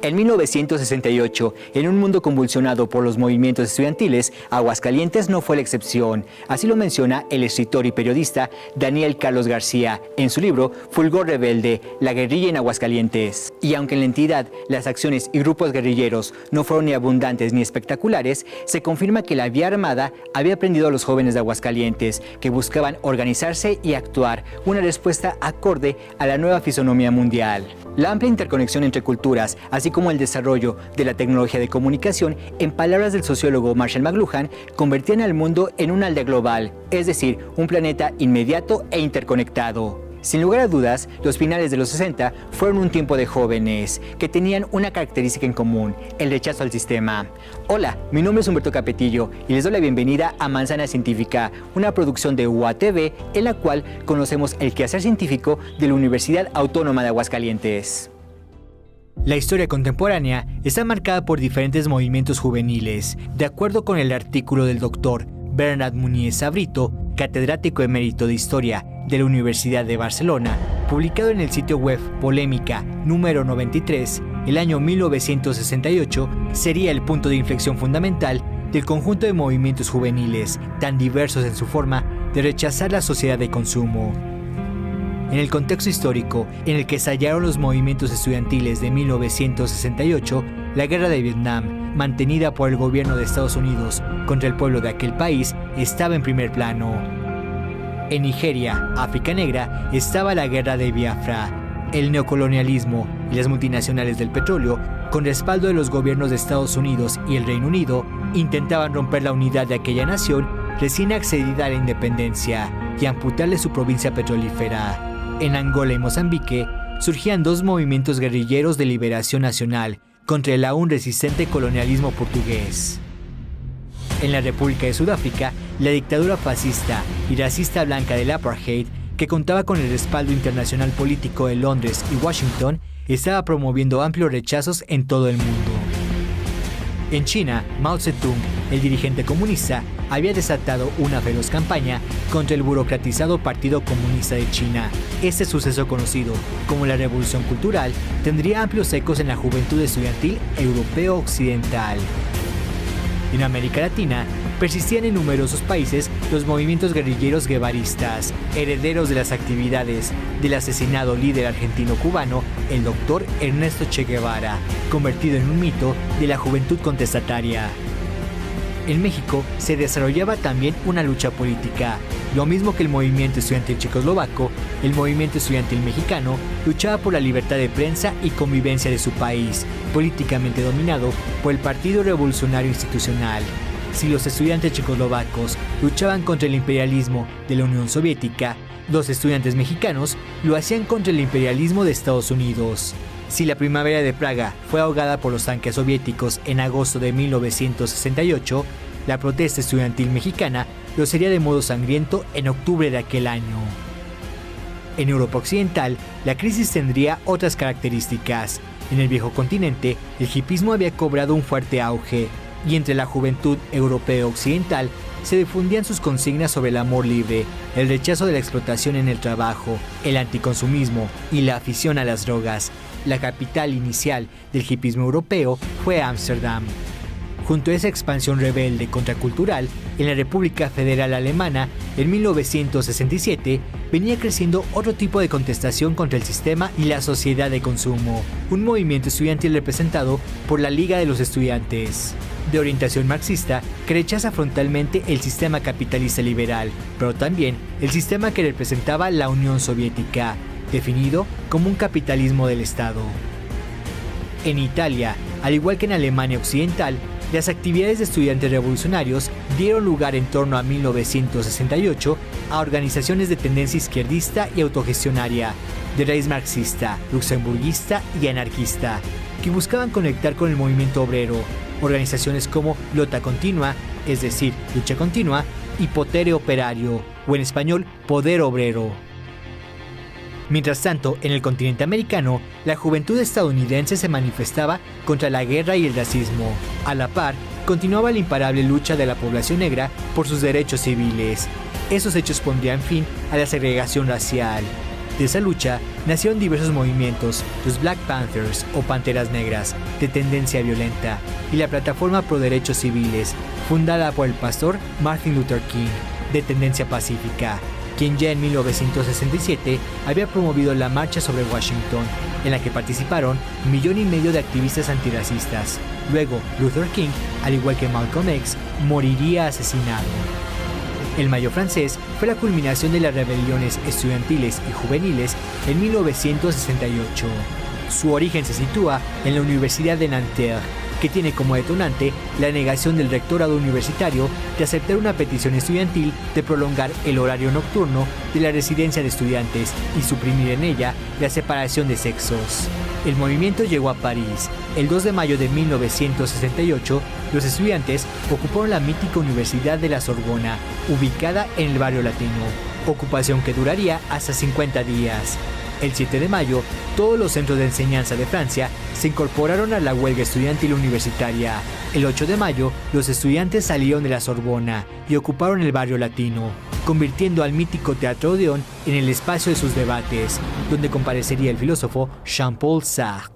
En 1968, en un mundo convulsionado por los movimientos estudiantiles, Aguascalientes no fue la excepción. Así lo menciona el escritor y periodista Daniel Carlos García en su libro Fulgor Rebelde, la guerrilla en Aguascalientes. Y aunque en la entidad las acciones y grupos guerrilleros no fueron ni abundantes ni espectaculares, se confirma que la vía armada había prendido a los jóvenes de Aguascalientes, que buscaban organizarse y actuar, una respuesta acorde a la nueva fisonomía mundial. La amplia interconexión entre culturas, así como el desarrollo de la tecnología de comunicación, en palabras del sociólogo Marshall McLuhan, convertían al mundo en una aldea global, es decir, un planeta inmediato e interconectado. Sin lugar a dudas, los finales de los 60 fueron un tiempo de jóvenes que tenían una característica en común, el rechazo al sistema. Hola, mi nombre es Humberto Capetillo y les doy la bienvenida a Manzana Científica, una producción de UATV en la cual conocemos el quehacer científico de la Universidad Autónoma de Aguascalientes. La historia contemporánea está marcada por diferentes movimientos juveniles, de acuerdo con el artículo del Dr. Bernat Muñiz Sabrito, catedrático emérito de Historia de la Universidad de Barcelona, publicado en el sitio web Polémica número 93, el año 1968 sería el punto de inflexión fundamental del conjunto de movimientos juveniles, tan diversos en su forma de rechazar la sociedad de consumo. En el contexto histórico en el que estallaron los movimientos estudiantiles de 1968, la guerra de Vietnam, mantenida por el gobierno de Estados Unidos contra el pueblo de aquel país, estaba en primer plano. En Nigeria, África Negra, estaba la guerra de Biafra. El neocolonialismo y las multinacionales del petróleo, con respaldo de los gobiernos de Estados Unidos y el Reino Unido, intentaban romper la unidad de aquella nación recién accedida a la independencia y amputarle su provincia petrolífera. En Angola y Mozambique surgían dos movimientos guerrilleros de liberación nacional contra el aún resistente colonialismo portugués. En la República de Sudáfrica, la dictadura fascista y racista blanca del apartheid, que contaba con el respaldo internacional político de Londres y Washington, estaba promoviendo amplios rechazos en todo el mundo. En China, Mao Zedong, el dirigente comunista, había desatado una feroz campaña contra el burocratizado Partido Comunista de China. Este suceso, conocido como la Revolución Cultural, tendría amplios ecos en la juventud estudiantil europeo occidental. En América Latina, persistían en numerosos países los movimientos guerrilleros guevaristas, herederos de las actividades del asesinado líder argentino-cubano, el Dr. Ernesto Che Guevara, convertido en un mito de la juventud contestataria. En México se desarrollaba también una lucha política. Lo mismo que el movimiento estudiantil checoslovaco, el movimiento estudiantil mexicano luchaba por la libertad de prensa y convivencia de su país, políticamente dominado por el Partido Revolucionario Institucional. Si los estudiantes checoslovacos luchaban contra el imperialismo de la Unión Soviética, los estudiantes mexicanos lo hacían contra el imperialismo de Estados Unidos. Si la primavera de Praga fue ahogada por los tanques soviéticos en agosto de 1968, la protesta estudiantil mexicana lo sería de modo sangriento en octubre de aquel año. En Europa Occidental, la crisis tendría otras características. En el viejo continente, el hipismo había cobrado un fuerte auge, y entre la juventud europea occidental se difundían sus consignas sobre el amor libre, el rechazo de la explotación en el trabajo, el anticonsumismo y la afición a las drogas. La capital inicial del hipismo europeo fue Ámsterdam. Junto a esa expansión rebelde contracultural, en la República Federal Alemana, en 1967, venía creciendo otro tipo de contestación contra el sistema y la sociedad de consumo, un movimiento estudiantil representado por la Liga de los Estudiantes, de orientación marxista, que rechaza frontalmente el sistema capitalista liberal, pero también el sistema que representaba la Unión Soviética, definido como un capitalismo del Estado. En Italia, al igual que en Alemania Occidental, las actividades de estudiantes revolucionarios dieron lugar en torno a 1968 a organizaciones de tendencia izquierdista y autogestionaria, de raíz marxista, luxemburguista y anarquista, que buscaban conectar con el movimiento obrero. Organizaciones como Lotta Continua, es decir, lucha continua, y Potere Operario, o en español, Poder Obrero. Mientras tanto, en el continente americano, la juventud estadounidense se manifestaba contra la guerra y el racismo. A la par, continuaba la imparable lucha de la población negra por sus derechos civiles. Esos hechos pondrían fin a la segregación racial. De esa lucha nacieron diversos movimientos, los Black Panthers o Panteras Negras, de tendencia violenta, y la Plataforma Pro Derechos Civiles, fundada por el pastor Martin Luther King, de tendencia pacífica, quien ya en 1967 había promovido la Marcha sobre Washington, en la que participaron 1,5 millones de activistas antirracistas. Luego, Luther King, al igual que Malcolm X, moriría asesinado. El Mayo francés fue la culminación de las rebeliones estudiantiles y juveniles en 1968. Su origen se sitúa en la Universidad de Nanterre, que tiene como detonante la negación del rectorado universitario de aceptar una petición estudiantil de prolongar el horario nocturno de la residencia de estudiantes y suprimir en ella la separación de sexos. El movimiento llegó a París. El 2 de mayo de 1968, los estudiantes ocuparon la mítica Universidad de la Sorbona, ubicada en el barrio latino, ocupación que duraría hasta 50 días. El 7 de mayo, todos los centros de enseñanza de Francia se incorporaron a la huelga estudiantil universitaria. El 8 de mayo, los estudiantes salieron de la Sorbona y ocuparon el barrio latino, convirtiendo al mítico Teatro Odeón en el espacio de sus debates, donde comparecería el filósofo Jean-Paul Sartre.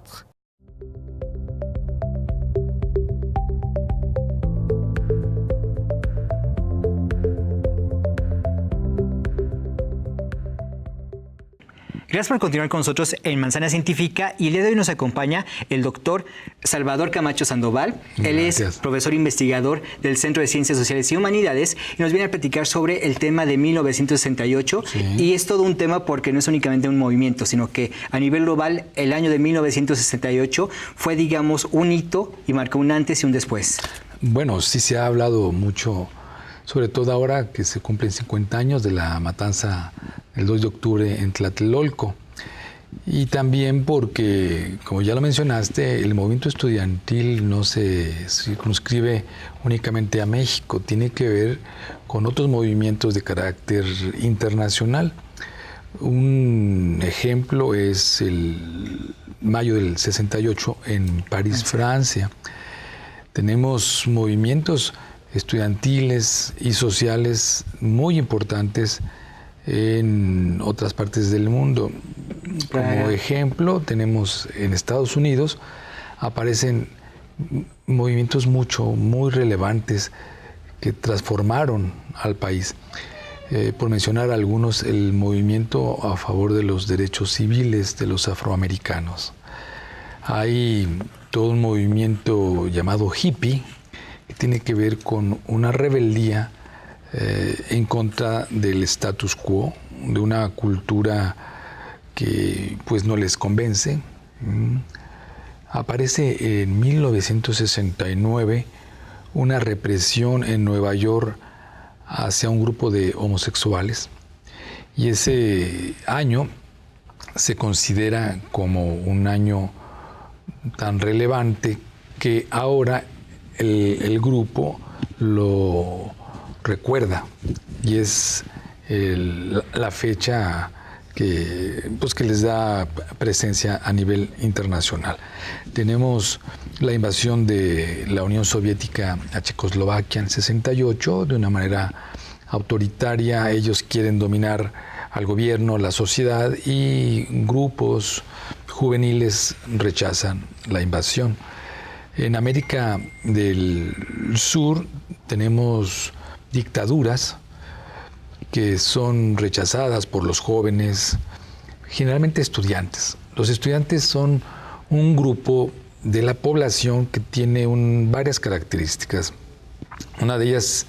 Gracias por continuar con nosotros en Manzana Científica, y el día de hoy nos acompaña el doctor Salvador Camacho Sandoval. Él es profesor investigador del Centro de Ciencias Sociales y Humanidades y nos viene a platicar sobre el tema de 1968. Sí. Y es todo un tema porque no es únicamente un movimiento, sino que a nivel global el año de 1968 fue, digamos, un hito y marcó un antes y un después. Bueno, sí se ha hablado mucho, sobre todo ahora que se cumplen 50 años de la matanza el 2 de octubre en Tlatelolco. Y también porque, como ya lo mencionaste, el movimiento estudiantil no se circunscribe únicamente a México, tiene que ver con otros movimientos de carácter internacional. Un ejemplo es el mayo del 68 en París, Francia. Tenemos movimientos estudiantiles y sociales muy importantes en otras partes del mundo. Como ejemplo, tenemos en Estados Unidos, aparecen movimientos muy relevantes que transformaron al país. Por mencionar algunos, el movimiento a favor de los derechos civiles de los afroamericanos. Hay todo un movimiento llamado hippie, que tiene que ver con una rebeldía en contra del status quo, de una cultura que pues no les convence. Aparece en 1969 una represión en Nueva York hacia un grupo de homosexuales, y ese año se considera como un año tan relevante que ahora el grupo lo recuerda, y es la fecha que les da presencia a nivel internacional. Tenemos la invasión de la Unión Soviética a Checoslovaquia en el 68, de una manera autoritaria. Ellos quieren dominar al gobierno, la sociedad, y grupos juveniles rechazan la invasión. En América del Sur tenemos dictaduras que son rechazadas por los jóvenes, generalmente estudiantes. Los estudiantes son un grupo de la población que tiene varias características. Una de ellas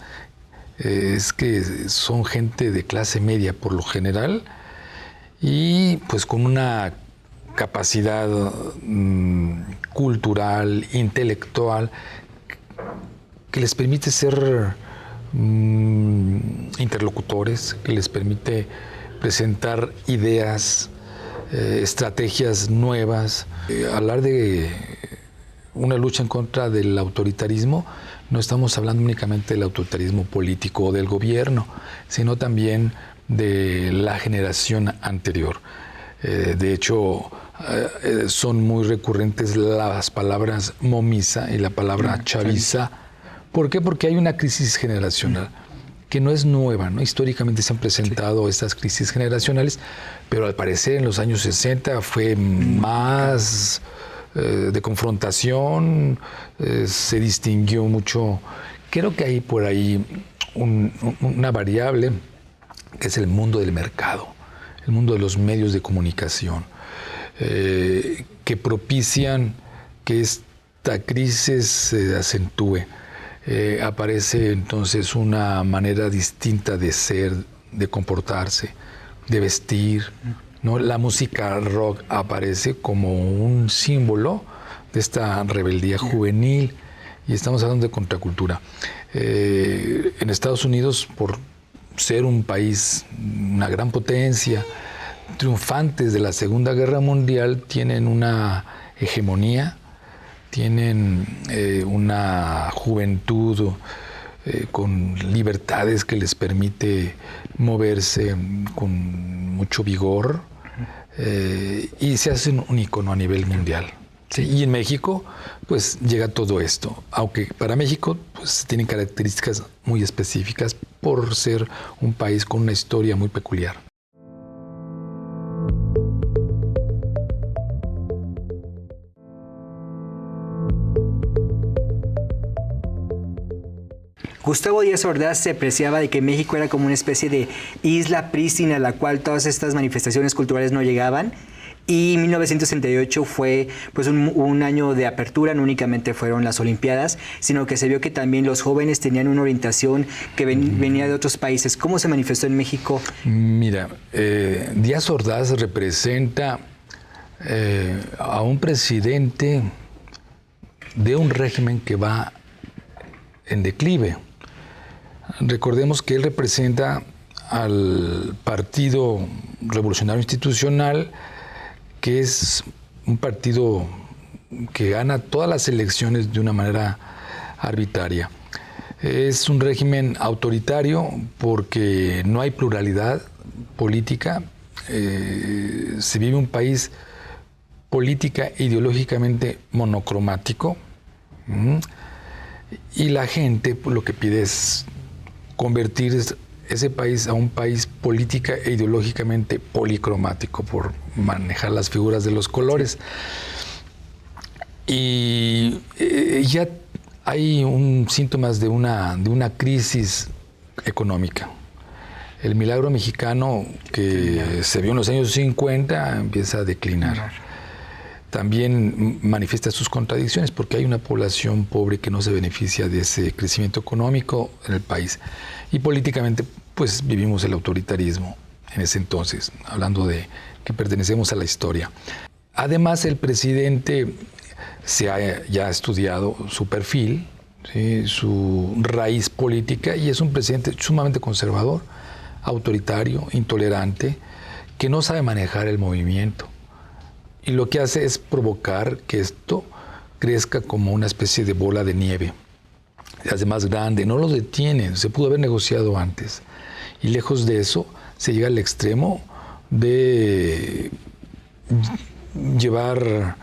es que son gente de clase media por lo general, y pues con una capacidad cultural, intelectual, que les permite ser interlocutores, que les permite presentar ideas, estrategias nuevas. Hablar de una lucha en contra del autoritarismo, no estamos hablando únicamente del autoritarismo político o del gobierno, sino también de la generación anterior. De hecho, son muy recurrentes las palabras momisa y la palabra chaviza. ¿Por qué? Porque hay una crisis generacional. que no es nueva, ¿no? Históricamente se han presentado estas crisis generacionales, pero al parecer en los años 60 fue más de confrontación, se distinguió mucho. Creo que hay por ahí una variable que es el mundo del mercado, el mundo de los medios de comunicación, que propician que esta crisis se acentúe. Aparece entonces una manera distinta de ser, de comportarse, de vestir, ¿no? La música rock aparece como un símbolo de esta rebeldía juvenil, y estamos hablando de contracultura. En Estados Unidos, por ser un país, una gran potencia, triunfantes de la Segunda Guerra Mundial, tienen una hegemonía, tienen una juventud con libertades que les permite moverse con mucho vigor, y se hacen un icono a nivel mundial. Sí, y en México, pues llega todo esto, aunque para México pues tienen características muy específicas por ser un país con una historia muy peculiar. Gustavo Díaz Ordaz se apreciaba de que México era como una especie de isla prístina a la cual todas estas manifestaciones culturales no llegaban. Y 1968 fue pues un año de apertura, no únicamente fueron las Olimpiadas, sino que se vio que también los jóvenes tenían una orientación que venía de otros países. ¿Cómo se manifestó en México? Mira, Díaz Ordaz representa a un presidente de un régimen que va en declive. Recordemos que él representa al Partido Revolucionario Institucional, que es un partido que gana todas las elecciones de una manera arbitraria. Es un régimen autoritario porque no hay pluralidad política. Se vive un país política e ideológicamente monocromático. Y la gente lo que pide es convertir ese país a un país política e ideológicamente policromático, por manejar las figuras de los colores. Y ya hay síntomas de una crisis económica. El milagro mexicano que se vio en los años 50 empieza a declinar. También manifiesta sus contradicciones porque hay una población pobre que no se beneficia de ese crecimiento económico en el país. Y políticamente, pues vivimos el autoritarismo en ese entonces, hablando de que pertenecemos a la historia. Además, el presidente ya ha estudiado su perfil, ¿sí?, su raíz política, y es un presidente sumamente conservador, autoritario, intolerante, que no sabe manejar el movimiento. Y lo que hace es provocar que esto crezca como una especie de bola de nieve. Se hace más grande, no lo detiene, se pudo haber negociado antes. Y lejos de eso, se llega al extremo de llevar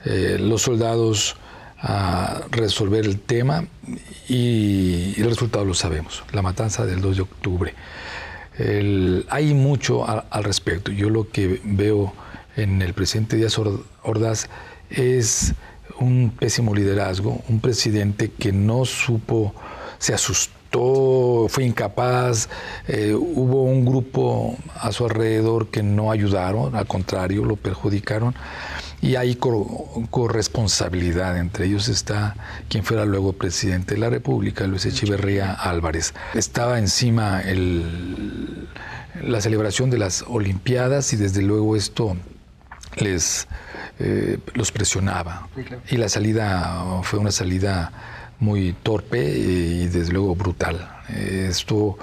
los soldados a resolver el tema, y el resultado lo sabemos, la matanza del 2 de octubre. Hay mucho al respecto. Yo lo que veo en el presidente Díaz Ordaz es un pésimo liderazgo, un presidente que no supo, se asustó, fue incapaz, hubo un grupo a su alrededor que no ayudaron, al contrario, lo perjudicaron, y hay corresponsabilidad. Entre ellos está quien fuera luego presidente de la República, Luis Echeverría Álvarez. Estaba encima la celebración de las Olimpiadas, y desde luego esto los presionaba. Sí, claro. Y la salida fue una salida muy torpe y desde luego brutal. Esto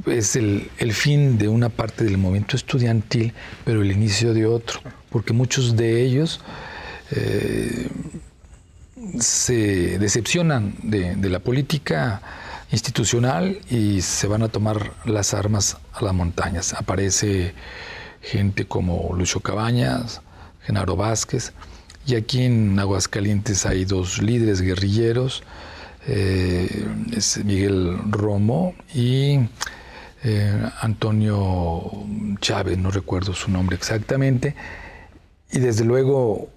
es el fin de una parte del movimiento estudiantil, pero el inicio de otro, porque muchos de ellos se decepcionan de la política institucional y se van a tomar las armas a las montañas. Aparece gente como Lucio Cabañas, Genaro Vázquez, y aquí en Aguascalientes hay dos líderes guerrilleros, es Miguel Romo y Antonio Chávez, no recuerdo su nombre exactamente, y desde luego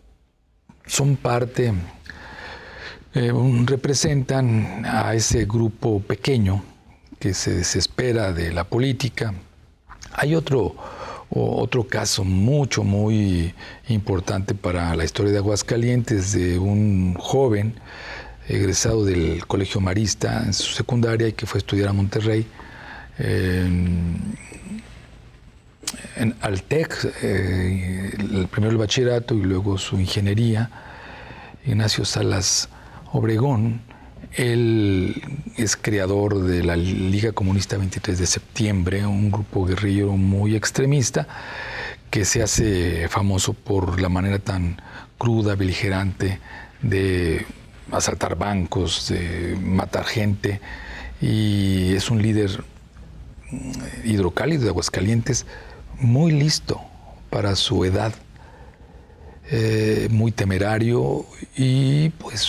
son parte, representan a ese grupo pequeño que se desespera de la política. Hay otro caso muy importante para la historia de Aguascalientes, de un joven egresado del Colegio Marista en su secundaria y que fue a estudiar a Monterrey, al TEC, primero el bachillerato y luego su ingeniería, Ignacio Salas Obregón. Él es creador de la Liga Comunista 23 de Septiembre, un grupo guerrillero muy extremista que se hace famoso por la manera tan cruda, beligerante de asaltar bancos, de matar gente, y es un líder hidrocálido de Aguascalientes, muy listo para su edad, muy temerario, y pues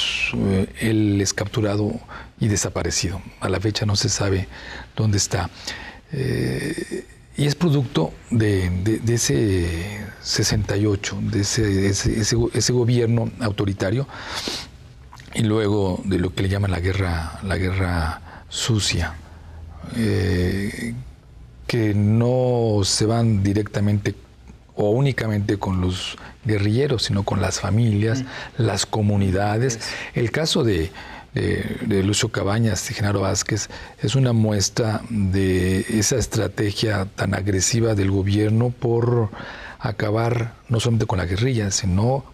él es capturado y desaparecido. A la fecha no se sabe dónde está. Y es producto de ese 68, de ese gobierno autoritario, y luego de lo que le llaman la guerra sucia, que no se van directamente o únicamente con los guerrilleros, sino con las familias, las comunidades. El caso de Lucio Cabañas y Genaro Vázquez es una muestra de esa estrategia tan agresiva del gobierno por acabar no solamente con la guerrilla, sino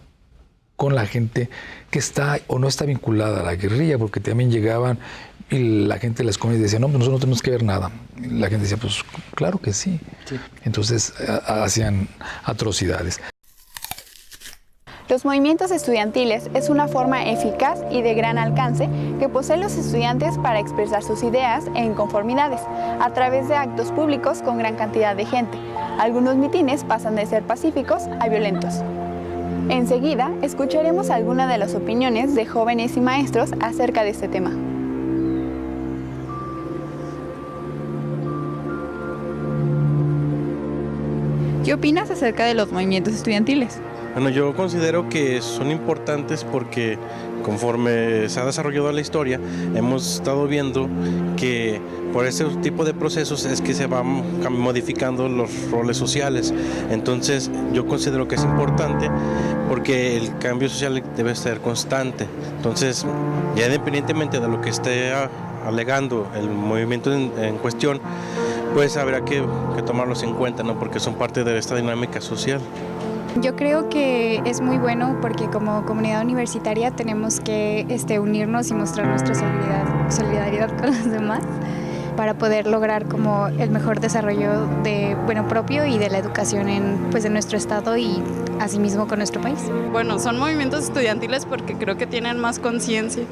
con la gente que está o no está vinculada a la guerrilla, porque también llegaban y la gente de las comunidades decía, no, pues nosotros no tenemos que ver nada. Y la gente decía, pues claro que sí. Entonces hacían atrocidades. Los movimientos estudiantiles es una forma eficaz y de gran alcance que poseen los estudiantes para expresar sus ideas e inconformidades a través de actos públicos con gran cantidad de gente. Algunos mitines pasan de ser pacíficos a violentos. Enseguida escucharemos algunas de las opiniones de jóvenes y maestros acerca de este tema. ¿Qué opinas acerca de los movimientos estudiantiles? Bueno, yo considero que son importantes porque conforme se ha desarrollado la historia, hemos estado viendo que por este tipo de procesos es que se van modificando los roles sociales. Entonces, yo considero que es importante porque el cambio social debe ser constante. Entonces, ya independientemente de lo que esté alegando el movimiento en cuestión, pues habrá que tomarlos en cuenta, ¿no? Porque son parte de esta dinámica social. Yo creo que es muy bueno porque como comunidad universitaria tenemos que unirnos y mostrar nuestra solidaridad con los demás para poder lograr como el mejor desarrollo propio y de la educación en nuestro estado y asimismo con nuestro país. Bueno, son movimientos estudiantiles porque creo que tienen más conciencia.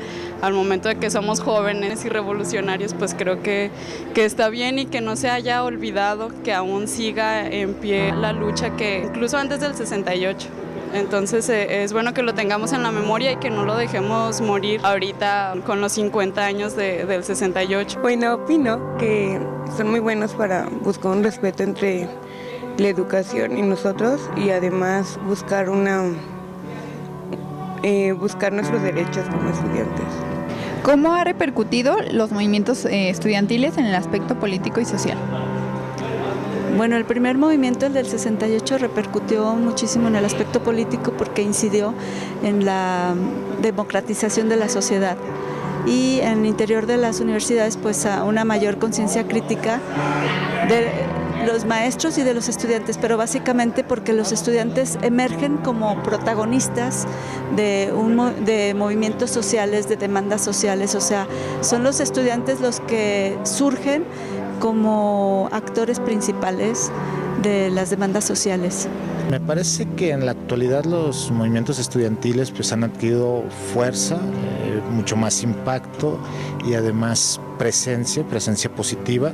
Al momento de que somos jóvenes y revolucionarios, pues creo que está bien y que no se haya olvidado, que aún siga en pie la lucha que incluso antes del 68. Entonces es bueno que lo tengamos en la memoria y que no lo dejemos morir ahorita con los 50 años del 68. Bueno, opino que son muy buenos para buscar un respeto entre la educación y nosotros, y además buscar nuestros derechos como estudiantes. ¿Cómo ha repercutido los movimientos estudiantiles en el aspecto político y social? Bueno, el primer movimiento, el del 68, repercutió muchísimo en el aspecto político porque incidió en la democratización de la sociedad y en el interior de las universidades pues a una mayor conciencia crítica de los maestros y de los estudiantes, pero básicamente porque los estudiantes emergen como protagonistas de movimientos sociales, de demandas sociales, o sea, son los estudiantes los que surgen como actores principales de las demandas sociales. Me parece que en la actualidad los movimientos estudiantiles pues han adquirido fuerza, mucho más impacto y además presencia positiva,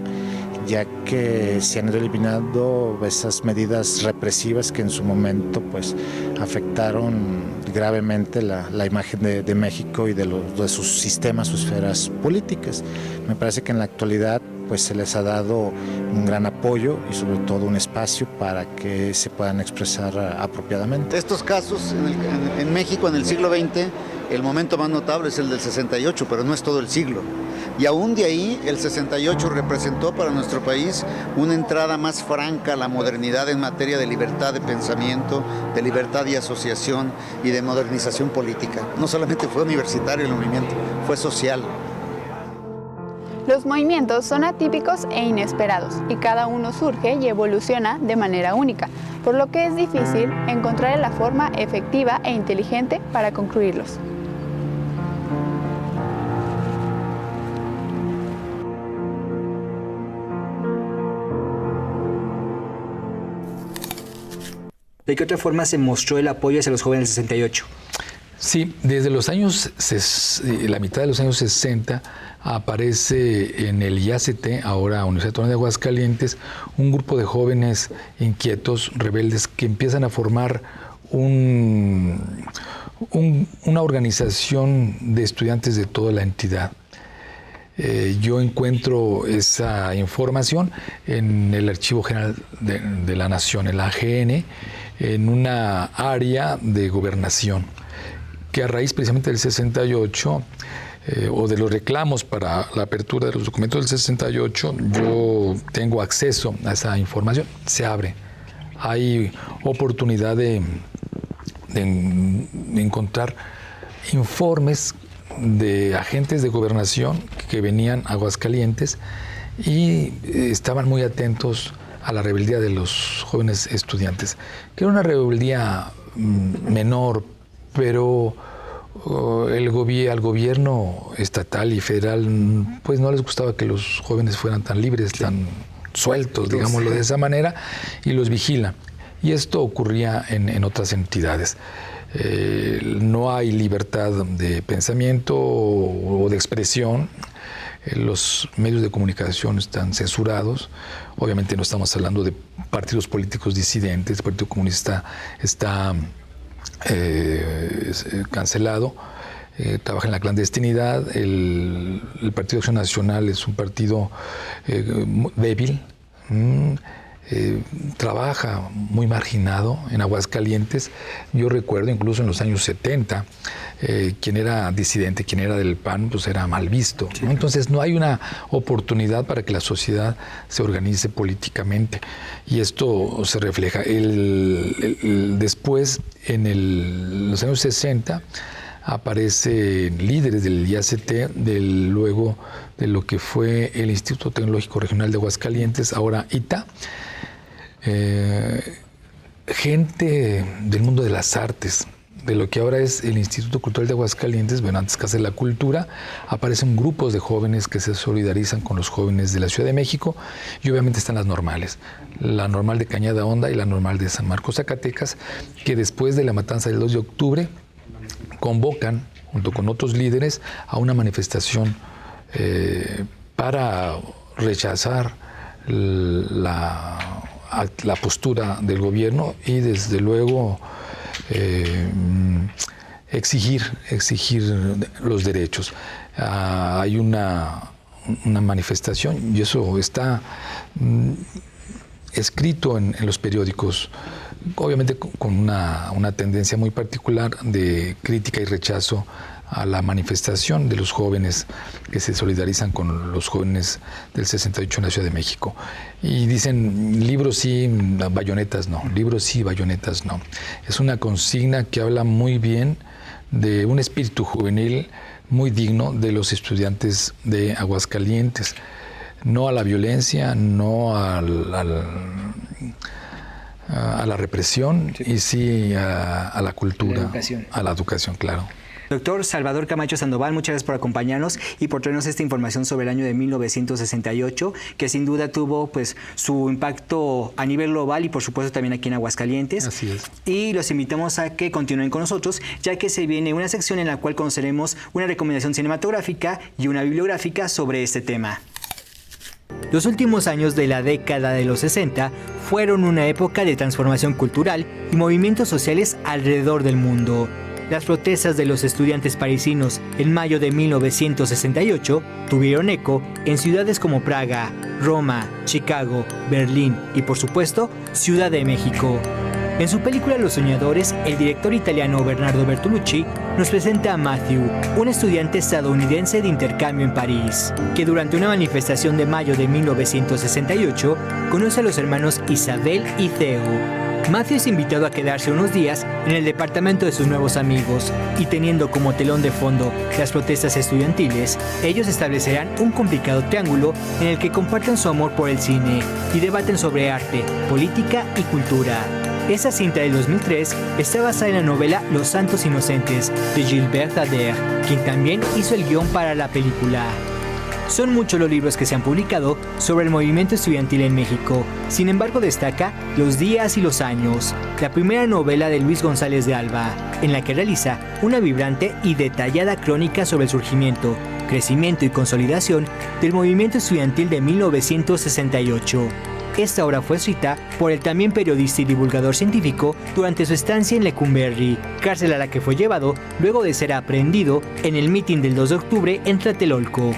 ya que se han ido eliminando esas medidas represivas que en su momento pues afectaron gravemente la imagen de México y de sus sistemas, sus esferas políticas. Me parece que en la actualidad pues se les ha dado un gran apoyo y sobre todo un espacio para que se puedan expresar apropiadamente. Estos casos en México en el siglo XX, el momento más notable es el del 68, pero no es todo el siglo. Y aún de ahí, el 68 representó para nuestro país una entrada más franca a la modernidad en materia de libertad de pensamiento, de libertad de asociación y de modernización política. No solamente fue universitario el movimiento, fue social. Los movimientos son atípicos e inesperados y cada uno surge y evoluciona de manera única, por lo que es difícil encontrar la forma efectiva e inteligente para concluirlos. ¿De qué otra forma se mostró el apoyo hacia los jóvenes del 68? Sí, desde los años, la mitad de los años 60, aparece en el IACT, ahora Universidad Autónoma de Aguascalientes, un grupo de jóvenes inquietos, rebeldes, que empiezan a formar una organización de estudiantes de toda la entidad. Yo encuentro esa información en el Archivo General de la Nación, el AGN, en una área de gobernación, que a raíz precisamente del 68, o de los reclamos para la apertura de los documentos del 68, yo tengo acceso a esa información, se abre. Hay oportunidad de encontrar informes de agentes de gobernación que venían a Aguascalientes y estaban muy atentos a la rebeldía de los jóvenes estudiantes, que era una rebeldía menor, pero al gobierno estatal y federal pues no les gustaba que los jóvenes fueran tan libres, tan sueltos, digámoslo de esa manera, y los vigila. Y esto ocurría en otras entidades. No hay libertad de pensamiento o de expresión. Los medios de comunicación están censurados. Obviamente no estamos hablando de partidos políticos disidentes. El Partido Comunista está cancelado, trabaja en la clandestinidad. El Partido Acción Nacional es un partido débil. Trabaja muy marginado en Aguascalientes. Yo recuerdo incluso en los años 70, quien era disidente, quien era del PAN, pues era mal visto, ¿no? Entonces no hay una oportunidad para que la sociedad se organice políticamente, y esto se refleja. Después, en los años 60, aparecen líderes del IACT, luego de lo que fue el Instituto Tecnológico Regional de Aguascalientes, ahora ITA, gente del mundo de las artes, de lo que ahora es el Instituto Cultural de Aguascalientes, bueno, antes Casa de la Cultura, aparecen grupos de jóvenes que se solidarizan con los jóvenes de la Ciudad de México, y obviamente están las normales, la normal de Cañada Honda y la normal de San Marcos, Zacatecas, que después de la matanza del 2 de octubre convocan, junto con otros líderes, a una manifestación para rechazar la postura del gobierno y desde luego exigir los derechos. Hay una manifestación, y eso está escrito en los periódicos, obviamente con una tendencia muy particular de crítica y rechazo a la manifestación de los jóvenes que se solidarizan con los jóvenes del 68 en la Ciudad de México. Y dicen, libros sí, bayonetas no, libros sí, bayonetas no. Es una consigna que habla muy bien de un espíritu juvenil muy digno de los estudiantes de Aguascalientes. No a la violencia, no a la represión, y sí a la cultura, a la educación, claro. Doctor Salvador Camacho Sandoval, muchas gracias por acompañarnos y por traernos esta información sobre el año de 1968, que sin duda tuvo pues su impacto a nivel global y por supuesto también aquí en Aguascalientes. Así es. Y los invitamos a que continúen con nosotros, ya que se viene una sección en la cual conoceremos una recomendación cinematográfica y una bibliográfica sobre este tema. Los últimos años de la década de los 60 fueron una época de transformación cultural y movimientos sociales alrededor del mundo. Las protestas de los estudiantes parisinos en mayo de 1968 tuvieron eco en ciudades como Praga, Roma, Chicago, Berlín y, por supuesto, Ciudad de México. En su película Los Soñadores, el director italiano Bernardo Bertolucci nos presenta a Matthew, un estudiante estadounidense de intercambio en París, que durante una manifestación de mayo de 1968 conoce a los hermanos Isabel y Theo. Matthew es invitado a quedarse unos días en el departamento de sus nuevos amigos y, teniendo como telón de fondo las protestas estudiantiles, ellos establecerán un complicado triángulo en el que comparten su amor por el cine y debaten sobre arte, política y cultura. Esa cinta del 2003 está basada en la novela Los Santos Inocentes de Gilbert Adair, quien también hizo el guión para la película. Son muchos los libros que se han publicado sobre el movimiento estudiantil en México. Sin embargo, destaca Los días y los años, la primera novela de Luis González de Alba, en la que realiza una vibrante y detallada crónica sobre el surgimiento, crecimiento y consolidación del movimiento estudiantil de 1968. Esta obra fue escrita por el también periodista y divulgador científico durante su estancia en Lecumberri, cárcel a la que fue llevado luego de ser aprehendido en el mitin del 2 de octubre en Tlatelolco.